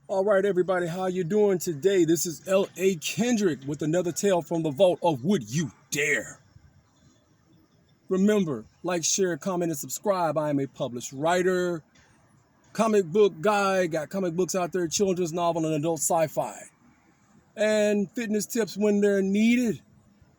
All right, everybody, how you doing today? This is L.A.Kendrick with another tale from the vault of Would You Dare. Remember, like, share, comment, and subscribe. I am a published writer, comic book guy, got comic books out there, children's novel and adult sci-fi, and fitness tips when they're needed.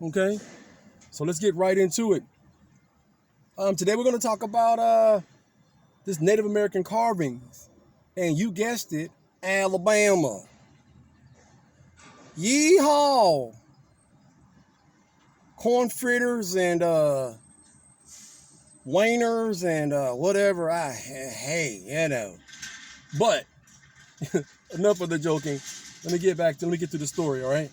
Okay, so let's get right into it. Today we're going to talk about this Native American carvings, and you guessed it, Alabama. Yeehaw! Corn fritters and wieners and whatever. Hey. But enough of the joking. Let me get to the story, all right?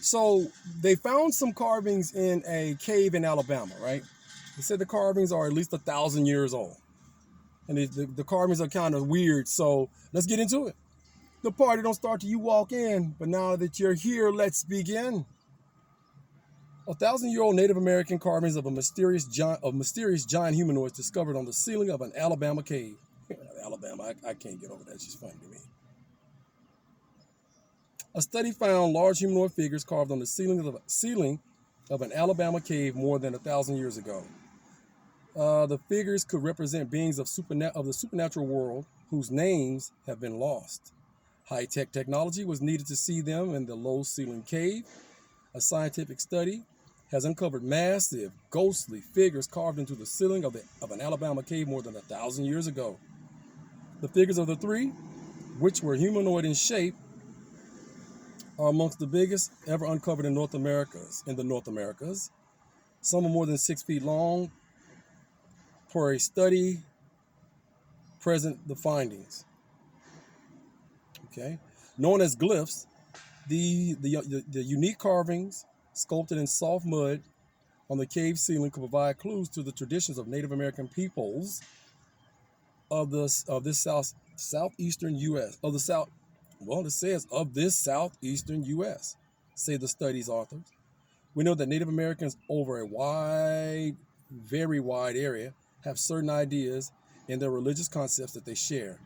So they found some carvings in a cave in Alabama, right? They said the carvings are at least 1,000 years old. And the carvings are kind of weird, so let's get into it. The party don't start till you walk in, but now that you're here, let's begin. 1,000-year-old Native American carvings of mysterious giant humanoids discovered on the ceiling of an Alabama cave. Alabama, I can't get over that. It's just funny to me. A study found large humanoid figures carved on the ceiling of an Alabama cave more than 1,000 years ago. The figures could represent beings of the supernatural world whose names have been lost. High-tech technology was needed to see them in the low-ceiling cave. A scientific study has uncovered massive, ghostly figures carved into the ceiling of an Alabama cave more than 1,000 years ago. The figures of the three, which were humanoid in shape, are amongst the biggest ever uncovered in the North Americas. Some are more than 6 feet long. Per a study, present the findings. Okay, known as glyphs, the unique carvings sculpted in soft mud on the cave ceiling could provide clues to the traditions of Native American peoples of this southeastern U.S. It says of this southeastern U.S. say the study's authors. We know that Native Americans over a very wide area have certain ideas in their religious concepts that they share.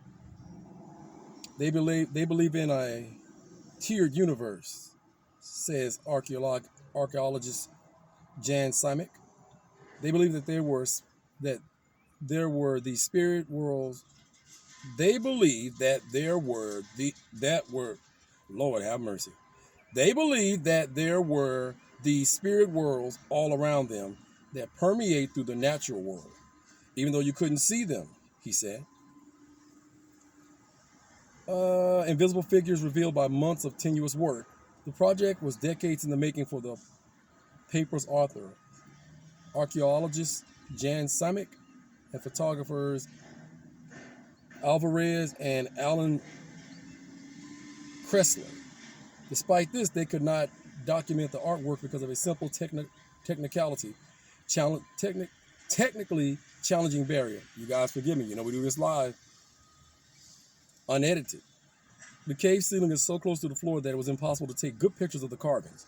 They believe in a tiered universe, says archaeologist Jan Simic. They believe that there were the spirit worlds. They believe that Lord have mercy. They believe that there were the spirit worlds all around them that permeate through the natural world, even though you couldn't see them, he said. Invisible figures revealed by months of tenuous work. The project was decades in the making for the paper's author, archaeologist Jan Simic, and photographers Alvarez and Alan Kressler. Despite this, they could not document the artwork because of a simple technically challenging barrier. You guys forgive me, we do this live, unedited. The cave ceiling is so close to the floor that it was impossible to take good pictures of the carvings.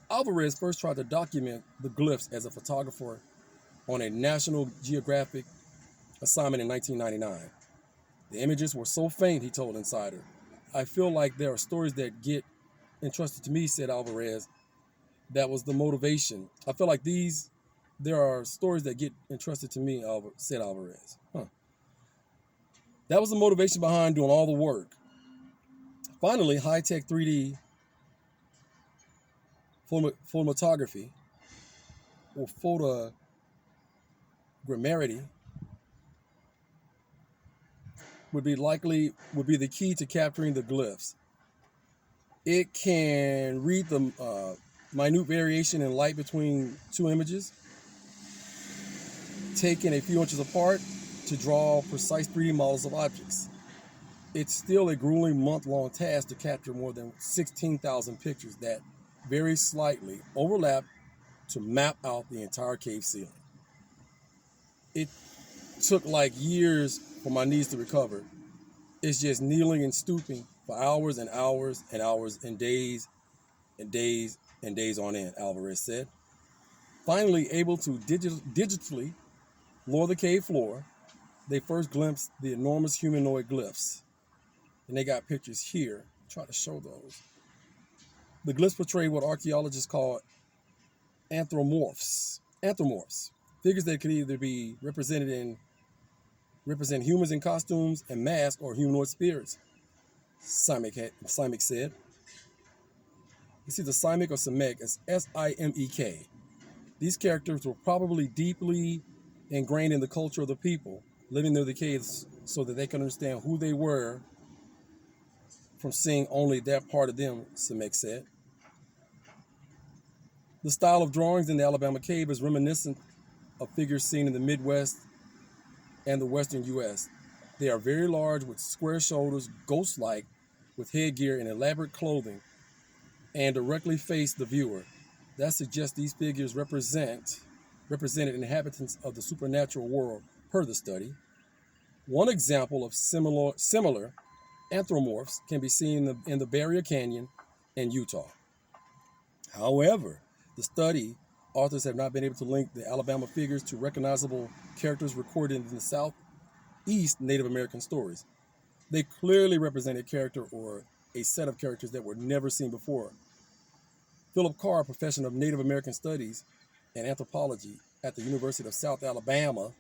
Alvarez first tried to document the glyphs as a photographer on a National Geographic assignment in 1999. The images were so faint, he told Insider. I feel like there are stories that get entrusted to me, said Alvarez. That was the motivation. I feel like there are stories that get entrusted to me, said Alvarez. That was the motivation behind doing all the work. Finally, high-tech 3D photometry or photogrammetry would be the key to capturing the glyphs. It can read the minute variation in light between two images, taken a few inches apart, to draw precise 3D models of objects. It's still a grueling month-long task to capture more than 16,000 pictures that very slightly overlap to map out the entire cave ceiling. It took like years for my knees to recover. It's just kneeling and stooping for hours and hours and hours and days and days and days on end, Alvarez said. Finally able to digitally lower the cave floor, they first glimpsed the enormous humanoid glyphs. And they got pictures here. Try to show those. The glyphs portray what archaeologists call anthropomorphs. Anthropomorphs. Figures that could either be represent humans in costumes and masks or humanoid spirits, Simek said. It's either Simek or Simek. It's Simek. These characters were probably deeply ingrained in the culture of the people living near the caves so that they can understand who they were from seeing only that part of them, Simek said. The style of drawings in the Alabama cave is reminiscent of figures seen in the Midwest and the Western U.S. They are very large with square shoulders, ghost-like, with headgear and elaborate clothing, and directly face the viewer. That suggests these figures represented inhabitants of the supernatural world, per the study. One example of similar anthropomorphs can be seen in the Barrier Canyon in Utah. However, the study authors have not been able to link the Alabama figures to recognizable characters recorded in the Southeast Native American stories. They clearly represent a character or a set of characters that were never seen before. Philip Carr, a professor of Native American Studies and Anthropology at the University of South Alabama,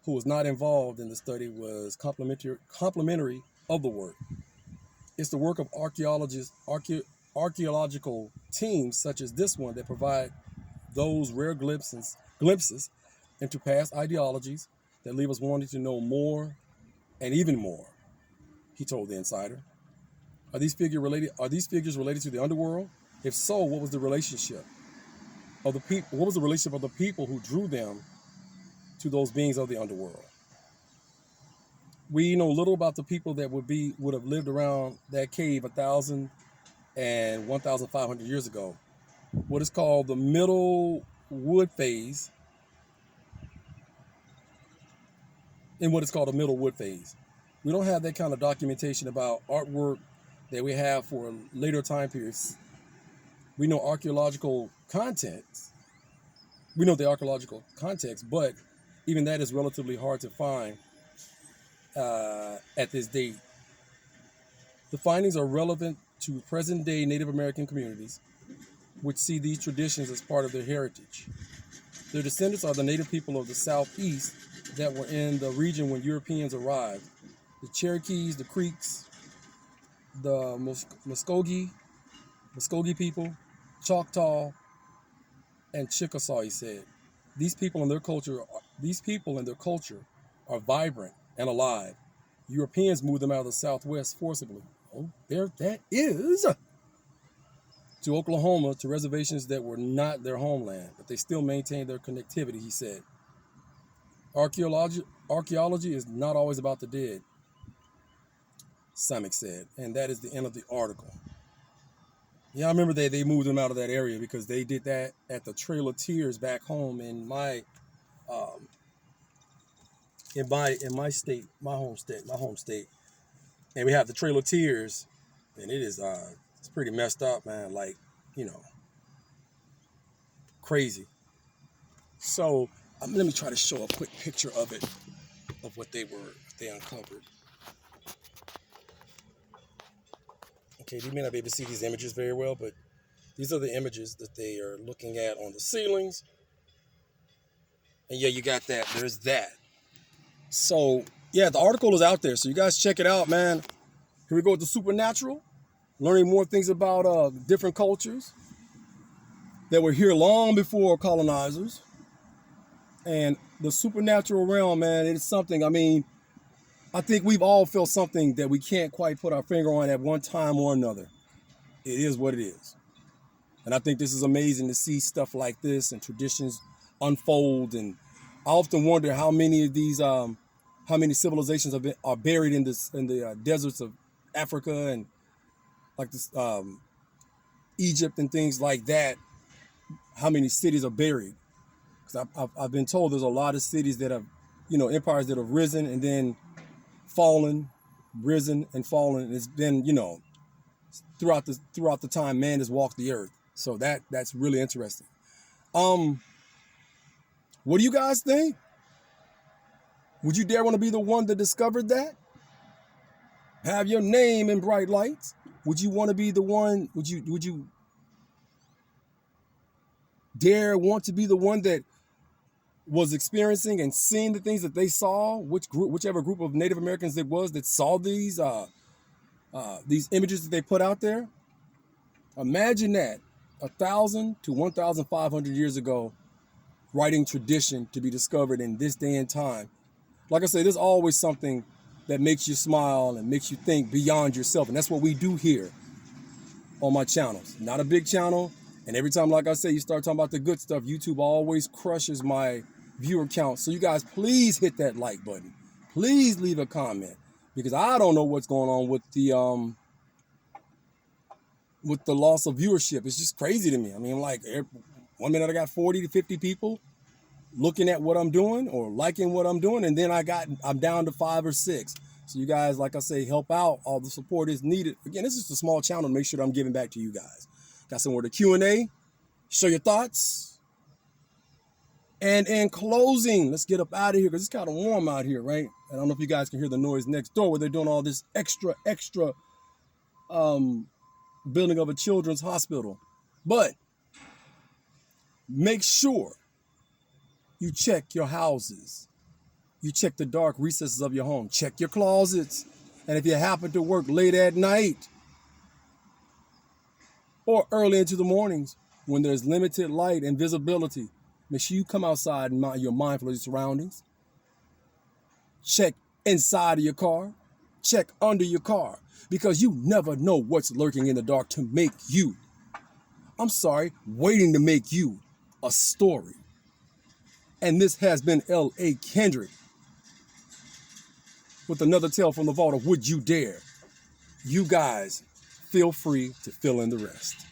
who was not involved in the study, was complimentary of the work. It's the work of archaeological teams such as this one that provide those rare glimpses into past ideologies that leave us wanting to know more and even more, he told the Insider. Are these figures related to the underworld? If so, what was the relationship of the people? What was the relationship of the people who drew them to those beings of the underworld? We know little about the people that would have lived around that cave 1,000 and 1,500 years ago. What is called the Middle Wood Phase. In what is called the Middle Wood Phase. We don't have that kind of documentation about artwork that we have for later time periods. We know archaeological contents. We know the archaeological context, but even that is relatively hard to find at this date. The findings are relevant to present-day Native American communities, which see these traditions as part of their heritage. Their descendants are the native people of the Southeast that were in the region when Europeans arrived. The Cherokees, the Creeks, the Muskogee people, Choctaw, and Chickasaw, he said. These people and their culture are vibrant and alive. Europeans moved them out of the Southwest forcibly. Oh, there that is. To Oklahoma, to reservations that were not their homeland, but they still maintained their connectivity, he said. Archaeology is not always about the dead, Simek said, and that is the end of the article. Yeah, I remember they moved them out of that area because they did that at the Trail of Tears back home in my state, my home state, and we have the Trail of Tears, and it is it's pretty messed up, man. Like, crazy. So let me try to show a quick picture of it, of what they uncovered. Okay, you may not be able to see these images very well, but these are the images that they are looking at on the ceilings. And yeah, you got that. There's that. So yeah, the article is out there. So you guys check it out, man. Here we go with the supernatural. Learning more things about different cultures that were here long before colonizers. And the supernatural realm, man, it is something, I think we've all felt something that we can't quite put our finger on at one time or another. It is what it is. And I think this is amazing to see stuff like this and traditions unfold. And I often wonder how many of these, how many civilizations are buried in the deserts of Africa and like this, Egypt and things like that. How many cities are buried? Because I've been told there's a lot of cities that have, empires that have risen and then fallen, risen and fallen. And it's been, throughout the time man has walked the earth. So that's really interesting. What do you guys think? Would you dare want to be the one that discovered that? have your name in bright lights? Would you want to be the one? Would you dare want to be the one that was experiencing and seeing the things that they saw? Whichever group of Native Americans it was that saw these images that they put out there. Imagine that 1,000 to 1,500 years ago, writing tradition to be discovered in this day and time. Like I say, there's always something that makes you smile and makes you think beyond yourself. And that's what we do here on my channels. Not a big channel. And every time, like I say, you start talking about the good stuff, YouTube always crushes my viewer count. So you guys, please hit that like button. Please leave a comment, because I don't know what's going on with the loss of viewership. It's just crazy to me. I mean, like, 1 minute I got 40 to 50 people looking at what I'm doing or liking what I'm doing, and then I'm down to 5 or 6. So you guys, like I say, help out. All the support is needed. Again, this is just a small channel to make sure that I'm giving back to you guys. Got somewhere to Q&A, show your thoughts. And in closing, let's get up out of here because it's kind of warm out here, right? I don't know if you guys can hear the noise next door where they're doing all this extra building of a children's hospital. But make sure you check your houses. You check the dark recesses of your home. Check your closets. And if you happen to work late at night or early into the mornings when there's limited light and visibility, make sure you come outside and you're mindful of your surroundings. Check inside of your car. Check under your car, because you never know what's lurking in the dark to make you, waiting to make you a story. And this has been L.A.Kendrick with another tale from the vault of Would You Dare. You guys feel free to fill in the rest.